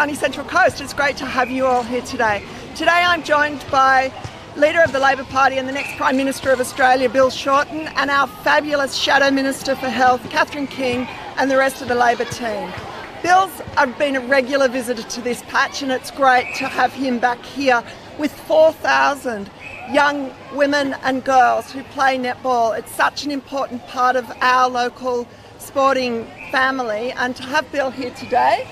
sunny Central Coast. It's great to have you all here today. Today I'm joined by Leader of the Labor Party and the next Prime Minister of Australia, Bill Shorten, and our fabulous Shadow Minister for Health, Catherine King, and the rest of the Labor team. Bill's been a regular visitor to this patch, and it's great to have him back here with 4,000 young women and girls who play netball. It's such an important part of our local sporting family, and to have Bill here today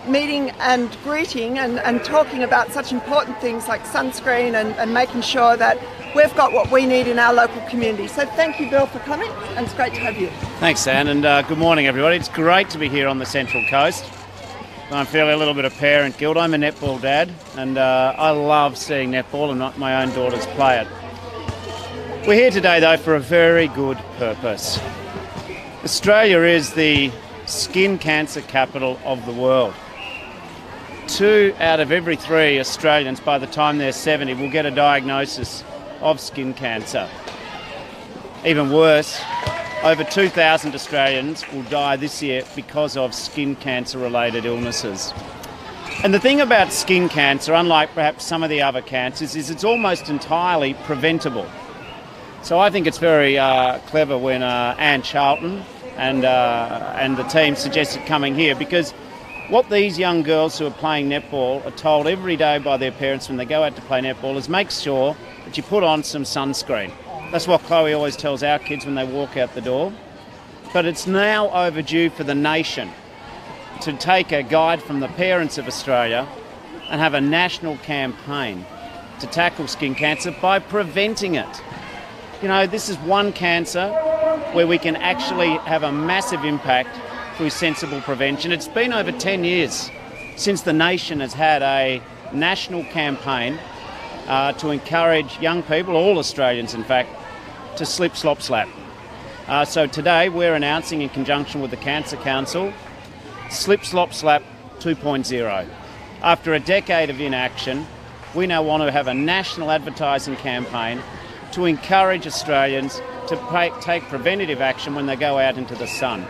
meeting and greeting and talking about such important things like sunscreen and making sure that we've got what we need in our local community. So thank you, Bill, for coming, and it's great to have you. Thanks, Anne, and good morning, everybody. It's great to be here on the Central Coast. I'm feeling a little bit of parent guilt. I'm a netball dad, and I love seeing netball and my own daughters play it. We're here today, though, for a very good purpose. Australia is the skin cancer capital of the world. 2 out of every 3 Australians, by the time they're 70, will get a diagnosis of skin cancer. Even worse, over 2,000 Australians will die this year because of skin cancer-related illnesses. And the thing about skin cancer, unlike perhaps some of the other cancers, is it's almost entirely preventable. So I think it's very clever when Anne Charlton and the team suggested coming here, because what these young girls who are playing netball are told every day by their parents when they go out to play netball is make sure that you put on some sunscreen. That's what Chloe always tells our kids when they walk out the door. But it's now overdue for the nation to take a guide from the parents of Australia and have a national campaign to tackle skin cancer by preventing it. You know, this is one cancer where we can actually have a massive impact through sensible prevention. It's been over 10 years since the nation has had a national campaign to encourage young people, all Australians in fact, to slip, slop, slap. So today we're announcing, in conjunction with the Cancer Council, Slip, Slop, Slap 2.0. After a decade of inaction, we now want to have a national advertising campaign to encourage Australians to take preventative action when they go out into the sun.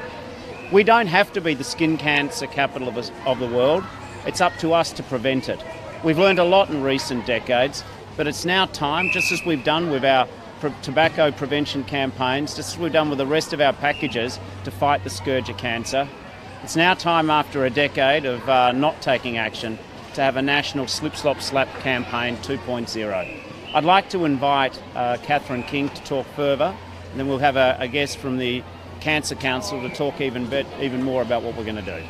We don't have to be the skin cancer capital of the world. It's up to us to prevent it. We've learned a lot in recent decades, but it's now time, just as we've done with our tobacco prevention campaigns, just as we've done with the rest of our packages to fight the scourge of cancer, it's now time, after a decade of not taking action, to have a national Slip, Slop, Slap campaign 2.0. I'd like to invite Catherine King to talk further, and then we'll have a guest from the Cancer Council to talk even more about what we're going to do.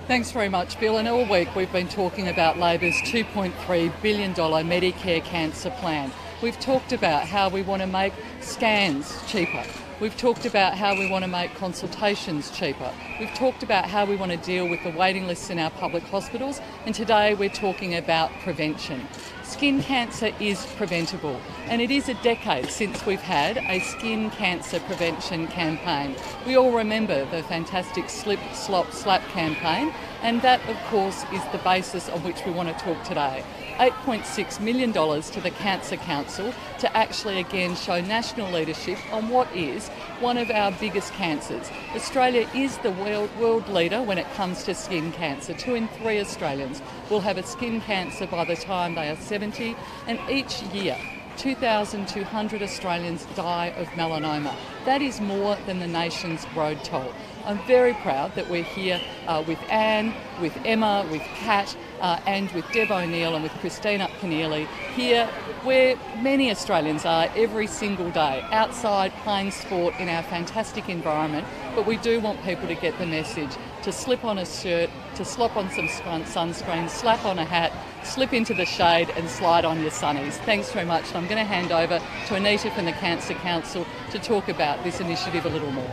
Thanks very much, Bill. And all week we've been talking about Labor's $2.3 billion Medicare cancer plan. We've talked about how we want to make scans cheaper. We've talked about how we want to make consultations cheaper. We've talked about how we want to deal with the waiting lists in our public hospitals. And today we're talking about prevention. Skin cancer is preventable, and it is a decade since we've had a skin cancer prevention campaign. We all remember the fantastic Slip, Slop, Slap campaign, and that, of course, is the basis on which we want to talk today. $8.6 million to the Cancer Council to actually again show national leadership on what is one of our biggest cancers. Australia is the world leader when it comes to skin cancer. 2 in 3 Australians will have a skin cancer by the time they are 70, and each year 2,200 Australians die of melanoma. That is more than the nation's road toll. I'm very proud that we're here with Anne, with Emma, with Kat, and with Deb O'Neill and with Christina Keneally, here where many Australians are every single day, outside playing sport in our fantastic environment. But we do want people to get the message, to slip on a shirt, to slop on some sunscreen, slap on a hat, slip into the shade and slide on your sunnies. Thanks very much. I'm going to hand over to Anita from the Cancer Council to talk about this initiative a little more.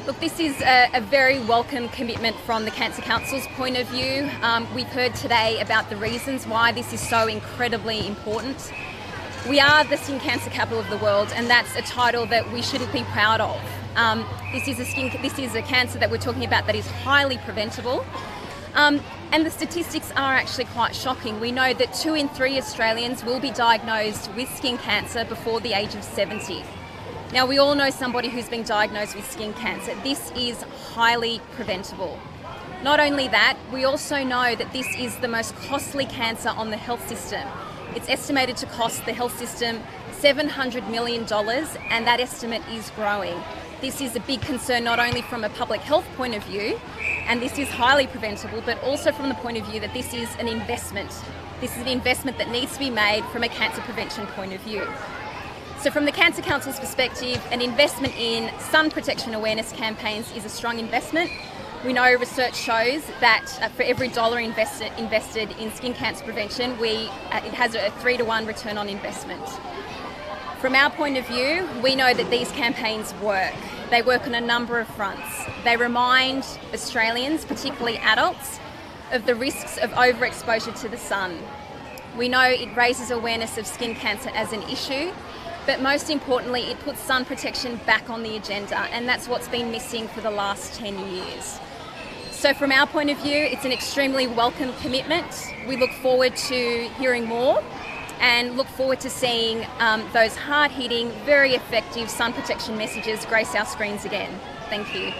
Look, this is a very welcome commitment from the Cancer Council's point of view. We've heard today about the reasons why this is so incredibly important. We are the skin cancer capital of the world, and that's a title that we should be proud of. This is a cancer that we're talking about that is highly preventable. And the statistics are actually quite shocking. We know that 2 in 3 Australians will be diagnosed with skin cancer before the age of 70. Now, we all know somebody who's been diagnosed with skin cancer. This is highly preventable. Not only that, we also know that this is the most costly cancer on the health system. It's estimated to cost the health system $700 million, and that estimate is growing. This is a big concern not only from a public health point of view, and this is highly preventable, but also from the point of view that this is an investment. This is an investment that needs to be made from a cancer prevention point of view. So from the Cancer Council's perspective, an investment in sun protection awareness campaigns is a strong investment. We know research shows that for every dollar invested in skin cancer prevention, it has a 3-to-1 return on investment. From our point of view, we know that these campaigns work. They work on a number of fronts. They remind Australians, particularly adults, of the risks of overexposure to the sun. We know it raises awareness of skin cancer as an issue, but most importantly, it puts sun protection back on the agenda, and that's what's been missing for the last 10 years. So from our point of view, it's an extremely welcome commitment. We look forward to hearing more and look forward to seeing those hard-hitting, very effective sun protection messages grace our screens again. Thank you.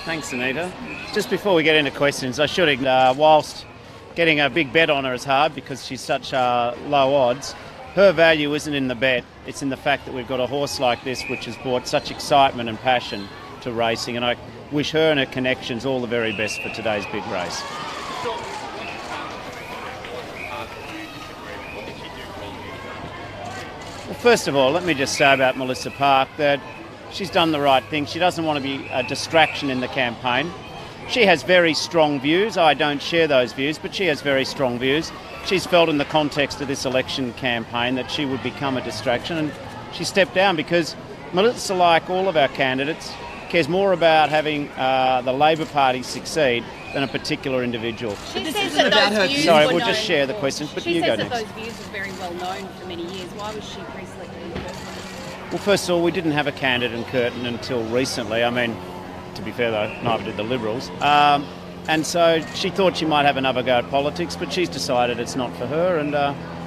Thanks, Anita. Just before we get into questions, I should, whilst getting a big bet on her is hard because she's such low odds, her value isn't in the bet, it's in the fact that we've got a horse like this which has brought such excitement and passion to racing, and I wish her and her connections all the very best for today's big race. Well, first of all, let me just say about Melissa Park that she's done the right thing. She doesn't want to be a distraction in the campaign. She has very strong views. I don't share those views, but she has very strong views. She's felt in the context of this election campaign that she would become a distraction, and she stepped down because Melissa, like all of our candidates, cares more about having the Labor Party succeed than a particular individual. She says that those views Sorry, were we'll just known share the questions, but you go next. She says that those views were very well known for many years. Why was she pre-selected in Curtin? Well, first of all, we didn't have a candidate in Curtin until recently. I mean, to be fair though, neither did the Liberals. And so she thought she might have another go at politics, but she's decided it's not for her, and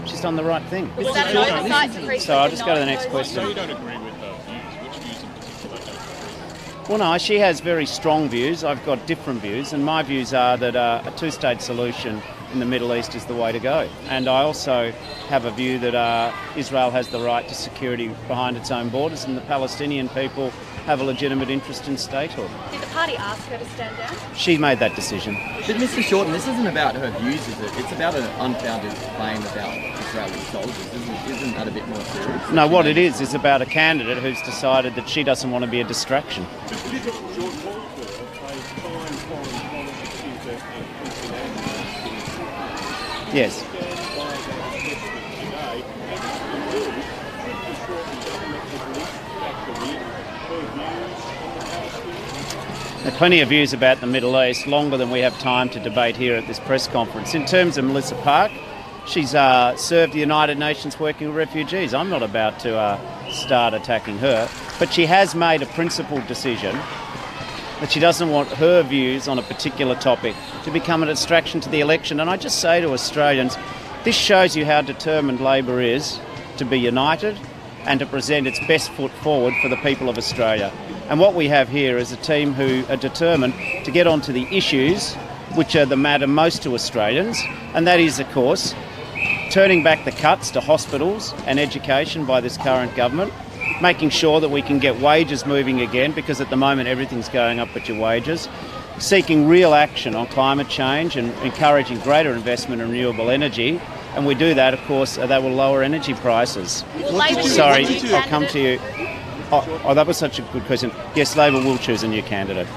she's done the right thing. Was that an oversight to pre-select? So I'll just go to the next question. So you don't agree with the views? Which views in particular don't you agree with? Well, no, she has very strong views. I've got different views, and my views are that a two-state solution in the Middle East is the way to go. And I also have a view that Israel has the right to security behind its own borders, and the Palestinian people have a legitimate interest in statehood. Did the party ask her to stand down? She made that decision. But Mr. Shorten, this isn't about her views, is it? It's about an unfounded claim about Israeli soldiers. Isn't that a bit more serious? No, what it is about a candidate who's decided that she doesn't want to be a distraction. Yes. There are plenty of views about the Middle East, longer than we have time to debate here at this press conference. In terms of Melissa Park, she's served the United Nations working with refugees. I'm not about to start attacking her, but she has made a principled decision that she doesn't want her views on a particular topic to become a distraction to the election. And I just say to Australians, this shows you how determined Labor is to be united and to present its best foot forward for the people of Australia. And what we have here is a team who are determined to get onto the issues which are the matter most to Australians, and that is, of course, turning back the cuts to hospitals and education by this current government, making sure that we can get wages moving again, because at the moment everything's going up but your wages, seeking real action on climate change and encouraging greater investment in renewable energy. And we do that, of course, that will lower energy prices. Sorry, I'll come to you. Oh, that was such a good question. Yes, Labor will choose a new candidate.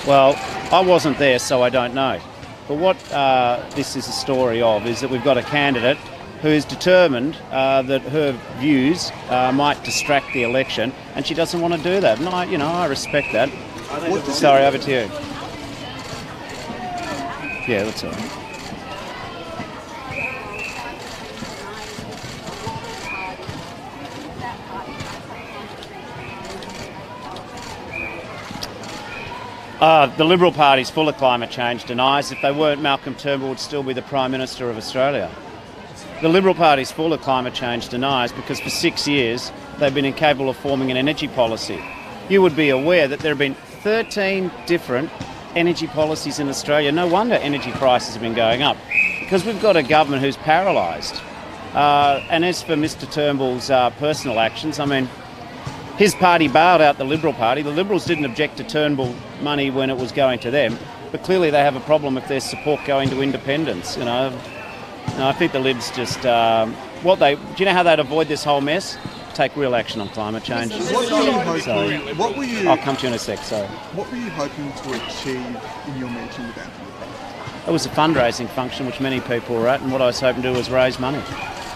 Well, I wasn't there, so I don't know. But what this is a story of is that we've got a candidate who is determined that her views might distract the election, and she doesn't want to do that. And I respect that. Sorry, over to you. Yeah, that's all right. The Liberal Party's full of climate change deniers. If they weren't, Malcolm Turnbull would still be the Prime Minister of Australia. The Liberal Party's full of climate change deniers because for 6 years they've been incapable of forming an energy policy. You would be aware that there have been 13 different energy policies in Australia. No wonder energy prices have been going up, because we've got a government who's paralysed. And as for Mr Turnbull's personal actions, I mean, his party bailed out the Liberal Party. The Liberals didn't object to Turnbull money when it was going to them, but clearly they have a problem if there's support going to independents. You know, I think the Libs just do you know how they'd avoid this whole mess? Take real action on climate change. I'll come to you in a sec. So, what were you hoping to achieve in your meeting with Anthony? It was a fundraising function which many people were at, and what I was hoping to do was raise money.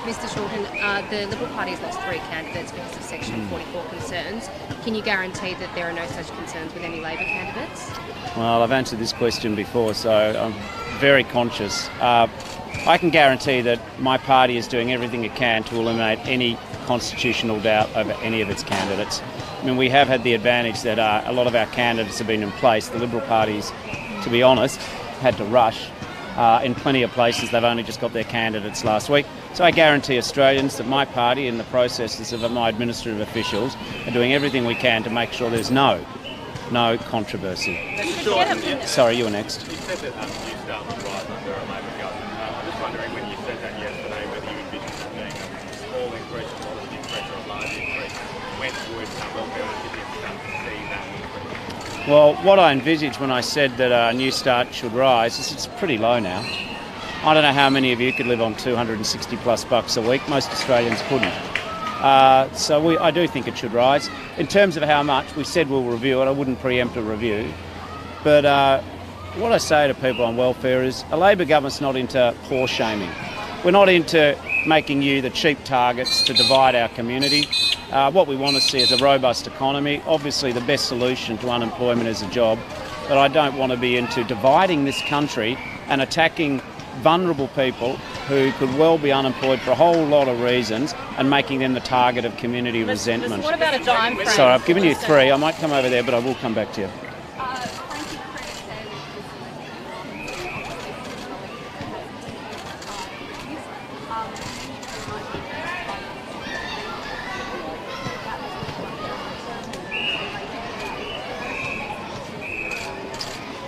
Mr Shorten, the Liberal Party has lost 3 candidates because of Section 44 concerns. Can you guarantee that there are no such concerns with any Labor candidates? Well, I've answered this question before, so I'm very conscious. I can guarantee that my party is doing everything it can to eliminate any constitutional doubt over any of its candidates. I mean, we have had the advantage that a lot of our candidates have been in place. The Liberal parties, to be honest, had to rush. In plenty of places they've only just got their candidates last week. So I guarantee Australians that my party and the processes of my administrative officials are doing everything we can to make sure there's no controversy. Sorry, you were next. You said that New Start would rise under a Labor government. I'm just wondering, when you said that yesterday, whether you envisioned it being a small increase, a modest increase, or a large increase, when would welfare recipients start to see that increase? Well, what I envisaged when I said that a New Start should rise is it's pretty low now. I don't know how many of you could live on $260+ a week. Most Australians couldn't. So I do think it should rise. In terms of how much, we said we'll review it. I wouldn't preempt a review. But what I say to people on welfare is a Labor government's not into poor shaming. We're not into making you the cheap targets to divide our community. What we want to see is a robust economy. Obviously, the best solution to unemployment is a job. But I don't want to be into dividing this country and attacking vulnerable people who could well be unemployed for a whole lot of reasons and making them the target of community resentment. What about a time frame? Sorry, I've given you 3. I might come over there, but I will come back to you.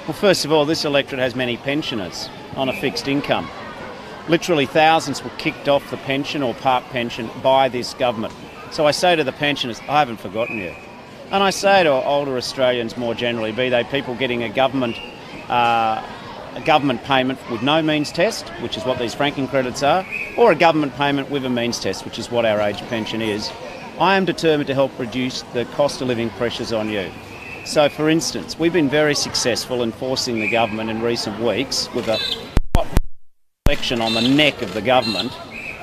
Well, first of all, this electorate has many pensioners on a fixed income. Literally thousands were kicked off the pension or part pension by this government. So I say to the pensioners, I haven't forgotten you. And I say to older Australians more generally, be they people getting a government payment with no means test, which is what these franking credits are, or a government payment with a means test, which is what our age pension is, I am determined to help reduce the cost of living pressures on you. So, for instance, we've been very successful in forcing the government in recent weeks with a election on the neck of the government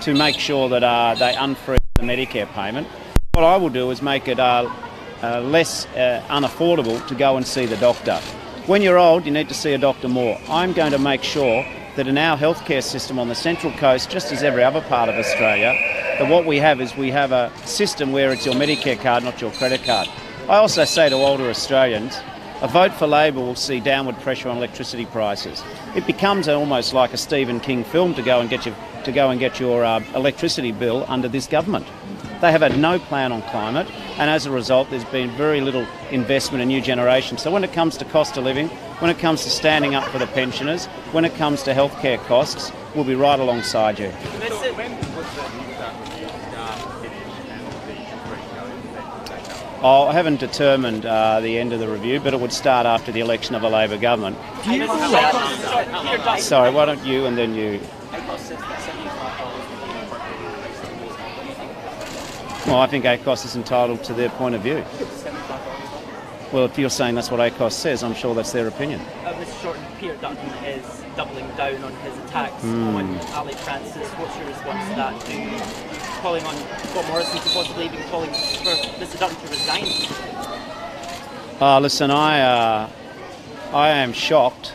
to make sure that they unfreeze the Medicare payment. What I will do is make it less unaffordable to go and see the doctor. When you're old, you need to see a doctor more. I'm going to make sure that in our healthcare system on the Central Coast, just as every other part of Australia, that what we have is we have a system where it's your Medicare card, not your credit card. I also say to older Australians, a vote for Labor will see downward pressure on electricity prices. It becomes almost like a Stephen King film to go and get your electricity bill under this government. They have had no plan on climate, and as a result, there's been very little investment in new generation. So when it comes to cost of living, when it comes to standing up for the pensioners, when it comes to healthcare costs, we'll be right alongside you. I haven't determined the end of the review, but it would start after the election of a Labor government. Sorry, why don't you and then you? Well, I think ACOS is entitled to their point of view. Well, if you're saying that's what ACOS says, I'm sure that's their opinion. Mr Shorten, Peter Dutton is doubling down on his attacks on Ali Francis. What's your response to that? Calling on Scott Morrison to possibly even calling for Mr Dutton to resign? Listen, I am shocked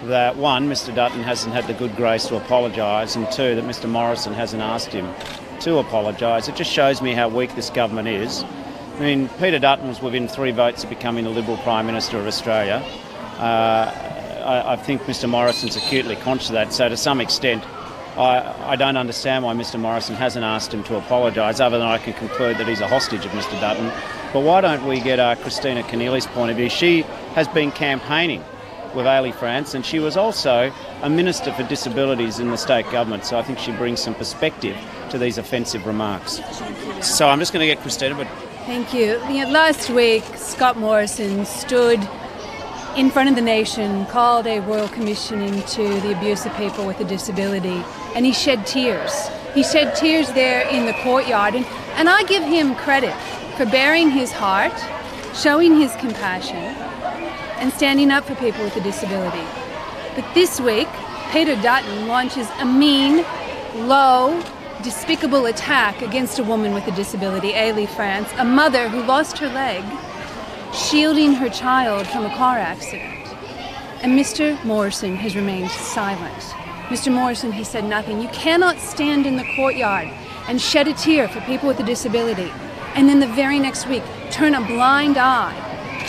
that, one, Mr Dutton hasn't had the good grace to apologise, and two, that Mr Morrison hasn't asked him to apologise. It just shows me how weak this government is. I mean, Peter Dutton was within 3 votes of becoming the Liberal Prime Minister of Australia. I think Mr Morrison's acutely conscious of that, so to some extent I don't understand why Mr Morrison hasn't asked him to apologise, other than I can conclude that he's a hostage of Mr Dutton. But why don't we get Christina Keneally's point of view? She has been campaigning with Ailey France, and she was also a Minister for Disabilities in the state government, so I think she brings some perspective to these offensive remarks. So I'm just going to get Christina, but... Thank you. Last week, Scott Morrison stood in front of the nation, called a royal commission into the abuse of people with a disability, and he shed tears. He shed tears there in the courtyard, and I give him credit for bearing his heart, showing his compassion, and standing up for people with a disability. But this week, Peter Dutton launches a mean, low, despicable attack against a woman with a disability, Ailey France, a mother who lost her leg shielding her child from a car accident. And Mr. Morrison has remained silent. Mr. Morrison, he said nothing. You cannot stand in the courtyard and shed a tear for people with a disability and then the very next week turn a blind eye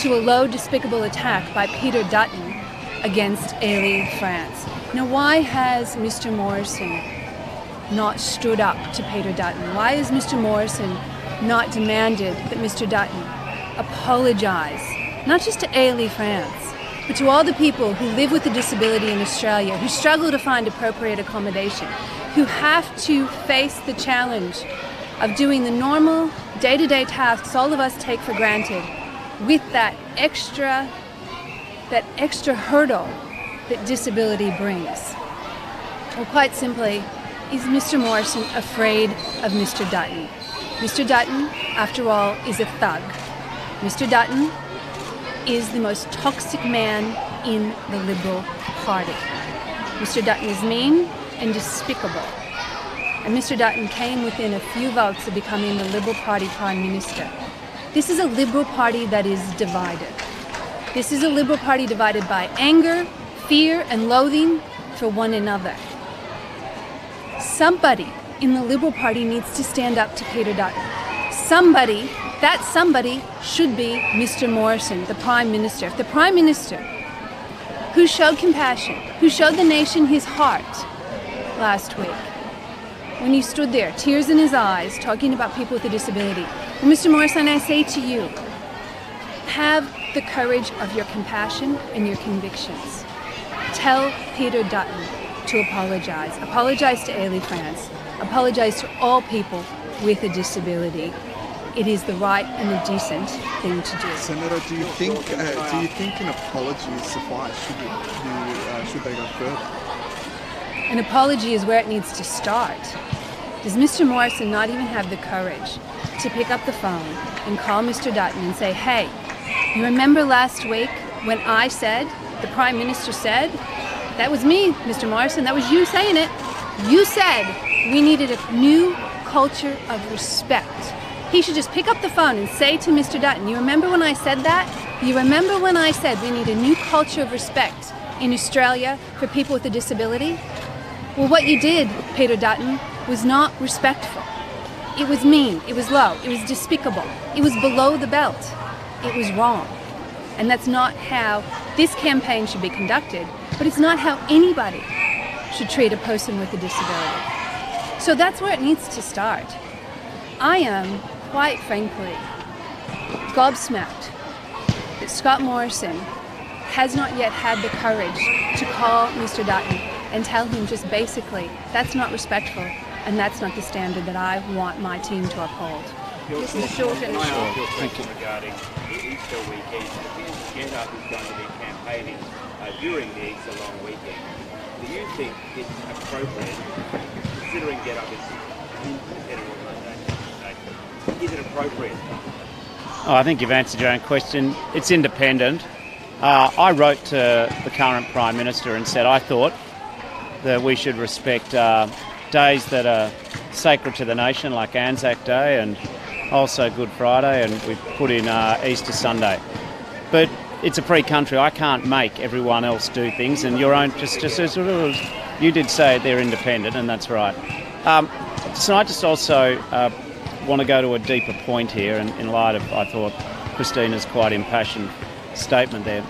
to a low, despicable attack by Peter Dutton against Ailey France. Now, why has Mr. Morrison not stood up to Peter Dutton? Why has Mr. Morrison not demanded that Mr. Dutton apologise, not just to Ailey France, but to all the people who live with a disability in Australia, who struggle to find appropriate accommodation, who have to face the challenge of doing the normal day-to-day tasks all of us take for granted with that extra hurdle that disability brings? Well, quite simply, is Mr. Morrison afraid of Mr. Dutton? Mr. Dutton, after all, is a thug. Mr. Dutton is the most toxic man in the Liberal Party. Mr. Dutton is mean and despicable. And Mr. Dutton came within a few votes of becoming the Liberal Party Prime Minister. This is a Liberal Party that is divided. This is a Liberal Party divided by anger, fear, and loathing for one another. Somebody in the Liberal Party needs to stand up to Peter Dutton. That somebody should be Mr. Morrison, the Prime Minister. If the Prime Minister, who showed compassion, who showed the nation his heart last week, when he stood there, tears in his eyes, talking about people with a disability. Well, Mr. Morrison, I say to you, have the courage of your compassion and your convictions. Tell Peter Dutton to apologise. Apologise to Ailey France. Apologise to all people with a disability. It is the right and the decent thing to do. Senator, do you think an apology is suffice? Should they go further? An apology is where it needs to start. Does Mr. Morrison not even have the courage to pick up the phone and call Mr. Dutton and say, hey, you remember last week when I said, the Prime Minister said, that was me, Mr. Morrison, that was you saying it. You said we needed a new culture of respect. He should just pick up the phone and say to Mr. Dutton, you remember when I said that? You remember when I said we need a new culture of respect in Australia for people with a disability? Well, what you did, Peter Dutton, was not respectful. It was mean, it was low, it was despicable, it was below the belt. It was wrong. And that's not how this campaign should be conducted, but it's not how anybody should treat a person with a disability. So that's where it needs to start. I am, quite frankly, gobsmacked that Scott Morrison has not yet had the courage to call Mr. Dutton and tell him just basically, that's not respectful and that's not the standard that I want my team to uphold. Mr. Shorten. Thank you. Regarding the Easter weekend, Get Up is going to be campaigning during the Easter long weekend. Do you think it's appropriate, considering Get Up is an independent organisation, is it appropriate? Oh, I think you've answered your own question. It's independent. I wrote to the current Prime Minister and said I thought that we should respect days that are sacred to the nation, like Anzac Day and also Good Friday, and we put in Easter Sunday. But it's a free country. I can't make everyone else do things, and your own, just as you did say, they're independent, and that's right. So I just also want to go to a deeper point here in light of, I thought, Christina's quite impassioned statement there.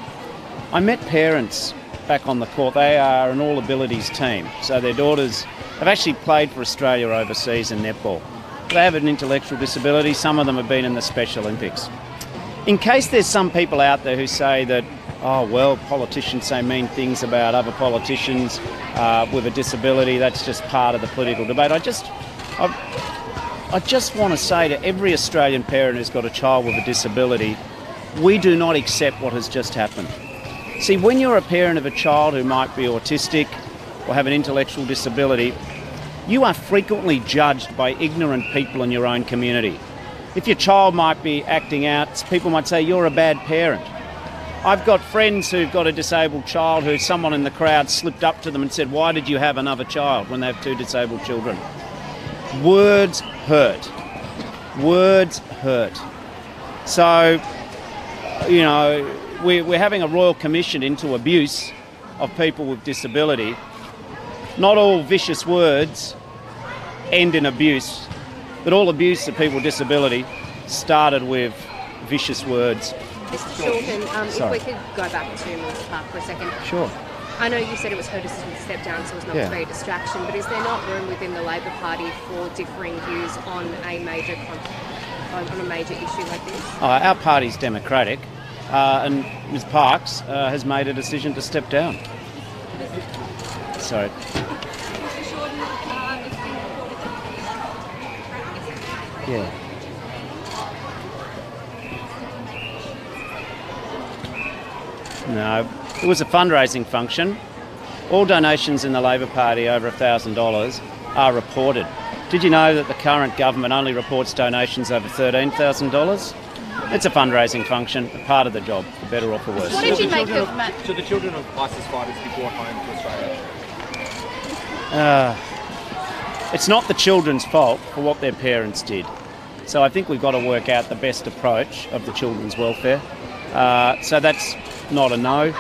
I met parents back on the court. They are an all-abilities team, so their daughters have actually played for Australia overseas in netball. They have an intellectual disability. Some of them have been in the Special Olympics. In case there's some people out there who say that, oh, well, politicians say mean things about other politicians with a disability, that's just part of the political debate. I just want to say to every Australian parent who's got a child with a disability, we do not accept what has just happened. See, when you're a parent of a child who might be autistic or have an intellectual disability, you are frequently judged by ignorant people in your own community. If your child might be acting out, people might say you're a bad parent. I've got friends who've got a disabled child who someone in the crowd slipped up to them and said, why did you have another child when they have 2 disabled children? Words hurt. Words hurt. So, you know, we're having a royal commission into abuse of people with disability. Not all vicious words end in abuse, but all abuse of people with disability started with vicious words. Mr. Shorten, if we could go back to Melissa Park for a second. Sure. I know you said it was her decision to step down, so it was not to be a distraction, but is there not room within the Labor Party for differing views on a major issue like this? Our party's democratic, and Ms Parks has made a decision to step down. Sorry. Yeah. No, it was a fundraising function. All donations in the Labor Party over $1,000 are reported. Did you know that the current government only reports donations over $13,000? It's a fundraising function, a part of the job, for better or for worse. What did you make of Matt? Should the children of ISIS fighters be brought home to Australia? It's not the children's fault for what their parents did. So I think we've got to work out the best approach of the children's welfare. So that's not a no.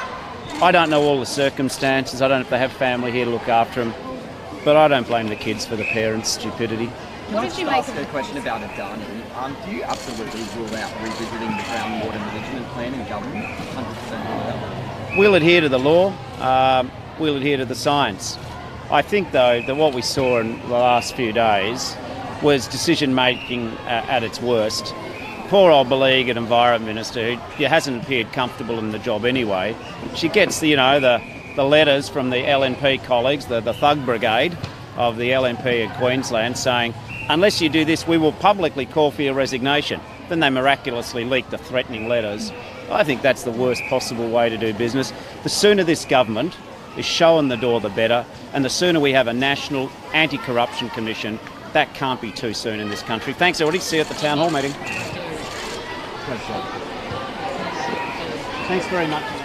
I don't know all the circumstances. I don't know if they have family here to look after them. But I don't blame the kids for the parents' stupidity. What did you make of a question about Adani? Do you absolutely rule out revisiting the groundwater management plan in government? 100% rule out? We'll adhere to the law. We'll adhere to the science. I think, though, that what we saw in the last few days was decision-making at its worst. Poor old beleaguered Environment Minister, who hasn't appeared comfortable in the job anyway. She gets, the letters from the LNP colleagues, the thug brigade of the LNP of Queensland, saying, unless you do this, we will publicly call for your resignation. Then they miraculously leak the threatening letters. I think that's the worst possible way to do business. The sooner this government is showing the door, the better, and the sooner we have a national anti-corruption commission. That can't be too soon in this country. Thanks, everybody. See you at the Town Hall meeting. Thanks very much.